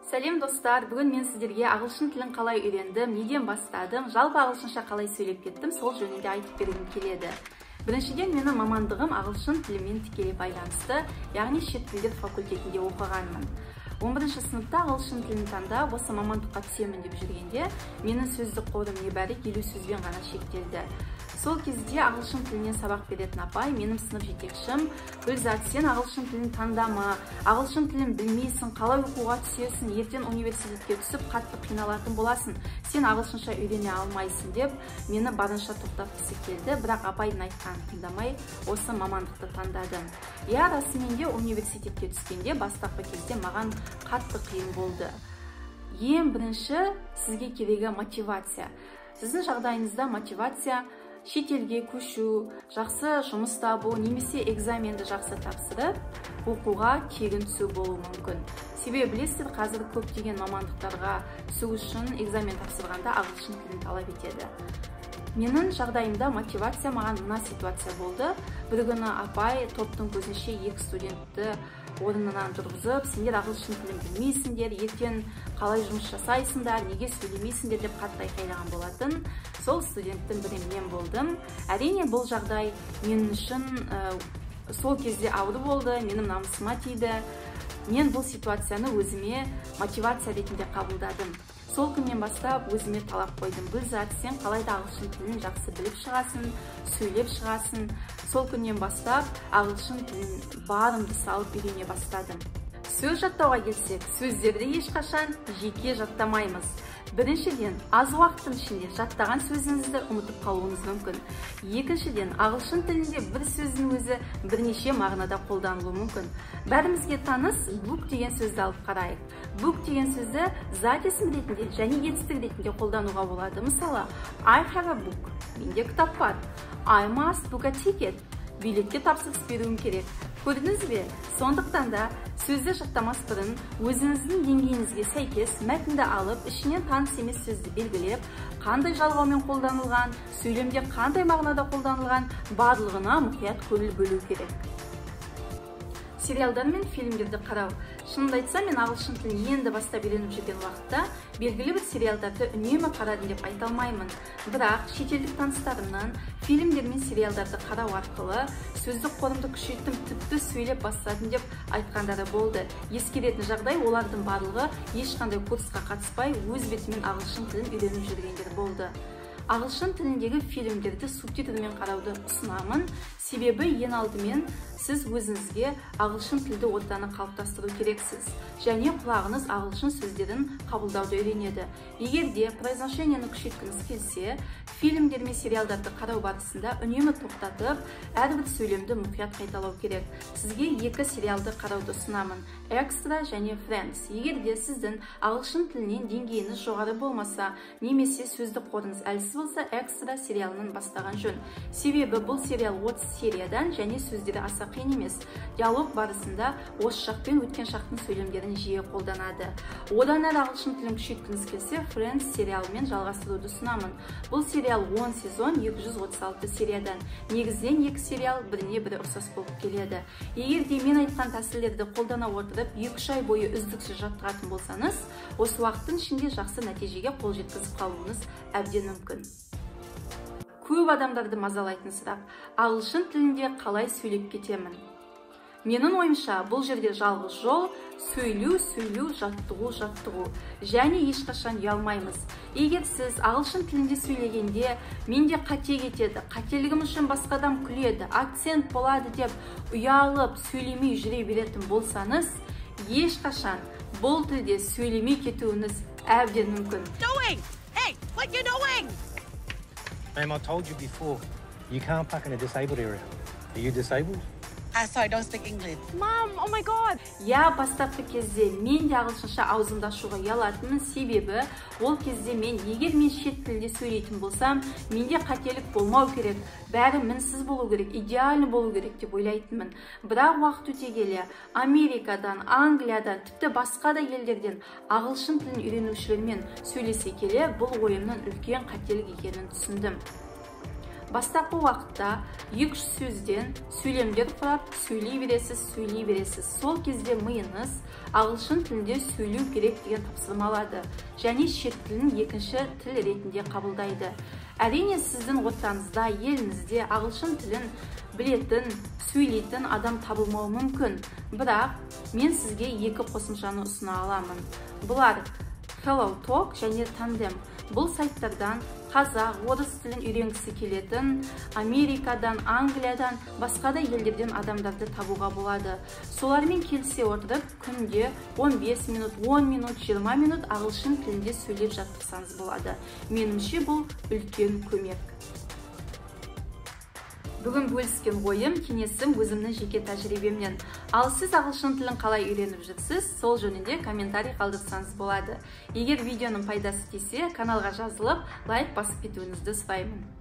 Сәлем достар, бүгін мен сіздерге ағылшын тілін қалай үйрендім, неден бастадым, жалпы ағылшынша қалай сөйлеп кеттім, сол жөнінде айтып бергім келеді. Біріншіден, менің мамандығым ағылшын тілімен тікелей байланысты, яғни шет тілдер факультетінде оқығанмын. 11-ші сыныпта ағылшын тілін таңдап, осы мамандыққа түсемін деп жүргенде, менің сөздік қорым небәрі 50 сөзбен ғана шектелді. Сол кезде ағылшын тілінен сабақ беретін апай, менің сынып жетекшім, Гүлзат, сен ағылшын тілін таңдама, ағылшын тілін білмейсің, қалай оқуға түсесің, ертең университетке түсіп қатты қиналатын боласың, сен ағылшынша үйрене алмайсың деп, мені барынша тоқтатқысы келді, бірақ апайдың айтқанын тыңдамай, осы мамандықты таңдадым. Я расымен де университетке түскенде бастапқы кезде маған қатты қиын болды. Ең бірінші сізге керегі мотивация. Сіздің жағдайыңызда мотивация шетелге көшу, жақсы жұмыс табу, немесе экзаменді жақсы тапсырып, оқуға тегін түсу болуы мүмкін. Себебі білесіздер, қазір көптеген мамандықтарға түсу үшін экзамен тапсырғанда ағылшын тілін талап етеді. Менің жағдайымда мотивация маған мына ситуация болды. Бір күні апай топтың көзінше екі студентті орнынан тұрғызып, сендер ағылшын тілін білмейсіңдер, ертең қалай жұмыс жасайсыңдар, неге сөйлемейсіңдер деп қатты айқайлаған болатын. Сол студенттің бірі мен болдым. Әрине бұл жағдай мен үшін сол кезде ауыр болды, менің намысыма тиді. Мен бұл ситуацияны өзіме мотивация ретінде қабылдадым. Сол күннен бастап өзіме талап қойдым. Гүлзат, сен қалайда ағылшын тілін жақсы біліп шығасың, сөйлеп шығасың. Сол күннен бастап ағылшын тілін барымды салып үйрене бастадым. Сөз жаттауға келсек, сөздерді ешқашан жеке жаттамаймыз. Біріншіден, аз уақыттың ішінде жаттаған сөзіңізді ұмытып қалуыңыз мүмкін. Екіншіден, ағылшын тілінде бір сөздің өзі бірнеше мағынада қолданылуы мүмкін. Бәрімізге таныс book деген сөзді алып қарайық. Book деген сөзді зат есім ретінде және етістік ретінде қолдануға болады. Мысалы, I have a book. Менде кітап бар. I must book a ticket. Билетке тапсырыс беруім керек. Көрдіңіз бе? Сондықтан да сөзді жаттамас бұрын өзіңіздің деңгейіңізге сәйкес мәтінді алып, ішінен таныс емес сөзді белгілеп, қандай жалғаумен қолданылған, сөйлемде қандай мағынада қолданылған, барлығына мұқият көңіл бөлу керек. Сериалдар мен фильмдерді қарау. Шынымды айтсам, мен ағылшын тілін енді бастап үйреніп жүрген уақытта белгілі бір сериалдарды үнемі қарадым деп айта алмаймын. Бірақ шетелдік таныстарымнан фильмдер мен сериалдарды қарау арқылы сөздік қорымды күшейттім, тіпті сөйлеп бастадым деп айтқандары болды. Ескеретін жағдай, олардың барлығы ешқандай курсқа қатыспай, өз бетімен ағылшын тілін үйреніп жүргендер болды. Ағылшын тіліндегі фильмдерді субтитрмен қарауды ұсынамын, себебі ең алдымен сіз өзіңізге ағылшын тілді ортаны қалыптастыру керексіз, және құлағыңыз ағылшын сөздерін қабылдауды үйренеді. Егер де произношениені күшейткіңіз келсе, фильмдер мен сериалдарды қарау барысында үнемі тоқтатып, әрбір сөйлемді мұқият қайталау керек. Сізге екі сериалды қарауды ұсынамын, Extra және Friends. Егер де сіздің ағылшын тілінен деңгейіңіз жоғары болмаса, немесе сөздік қорыңыз әлсіз болса, Extra сериалынан бастаған жөн. Себебі бұл сериал 30 сериядан және сөздері аса қиын емес. Диалог барысында осы шақ пен өткен шақтың сөйлемдерін жиі қолданады. Одан әрі ағылшын тілін күшейткіңіз келсе, Friends сериалымен жалғастыруды ұсынамын. Бұл сериал 10 сезон 236 сериядан. Негізінен екі сериал біріне бірі ұқсас болып келеді. Егер де мен айтқан тәсілдерді қолдана отырып, 2-3 ай бойы үздіксіз жаттығатын болсаңыз, осы уақыттың ішінде жақсы нәтижеге қол жеткізіп қалуыңыз әбден мүмкін. Көп адамдарды мазалайтын сұрақ, ағылшын тілінде қалай сөйлеп кетемін? Менің ойымша, бұл жерде жалғыз жол сөйлеу, жаттығу. Және ешқашан ұялмаймыз. Егер сіз ағылшын тілінде сөйлегенде, менде қате кетеді, қателігім үшін басқа адам күледі, акцент болады деп ұялып сөйлемей жүре беретін болсаңыз, ешқашан бұл тілде сөйлемей кетуіңіз әбден мүмкін. Ma'am, I told you before, you can't park in a disabled area. Are you disabled? So I don't speak English. Mom, oh my god. Я бастапқы кезде мен де ағылшынша аузымда ашуға ұялатынмын, себебі ол кезде егер мен шет тілде сөйлейтін болсам, менде қателік болмау керек, бәрі мінсіз болу керек, идеальны болу керек деп ойлайтынмын. Бірақ уақыт өте келе Америкадан, Англиядан, тіпті басқа да елдерден ағылшын тілін үйренушілермен сөйлесе келе, бұл ойымның үлкен қателік екенін түсіндім. Бастапқы уақытта 2-3 сөзден сөйлемдер құрап сөйлей бересіз. Сол кезде миыңыз ағылшын тілінде сөйлеу керек деген тапсырма алады және шет тілін екінші тіл ретінде қабылдайды. Әрине, сіздің ортаңызда, еліңізде ағылшын тілін білетін, сөйлейтін адам табылмауы мүмкін. Бірақ мен сізге 2 қосымшаны ұсына аламын. Бұлар HelloTalk және Tandem. Бұл сайттардан қазақ, орыс тілін үйренгісі келетін, Америкадан, Англиядан, басқа да елдерден адамдарды табуға болады. Солармен келісе отырып, күнде 15 минут, 10 минут, 20 минут ағылшын тілінде сөйлеп жаттықсаңыз болады. Меніңше бұл үлкен көмек. Бүгін бөліскен ойым, кеңесім өзімнің жеке тәжірибемнен. Ал сіз ағылшын тілін қалай үйреніп жүрсіз, сол жөнінде комментарий қалдырсаңыз болады. Егер видеоның пайдасы тисе, каналға жазылып, лайк басып кетуіңізді сұраймын.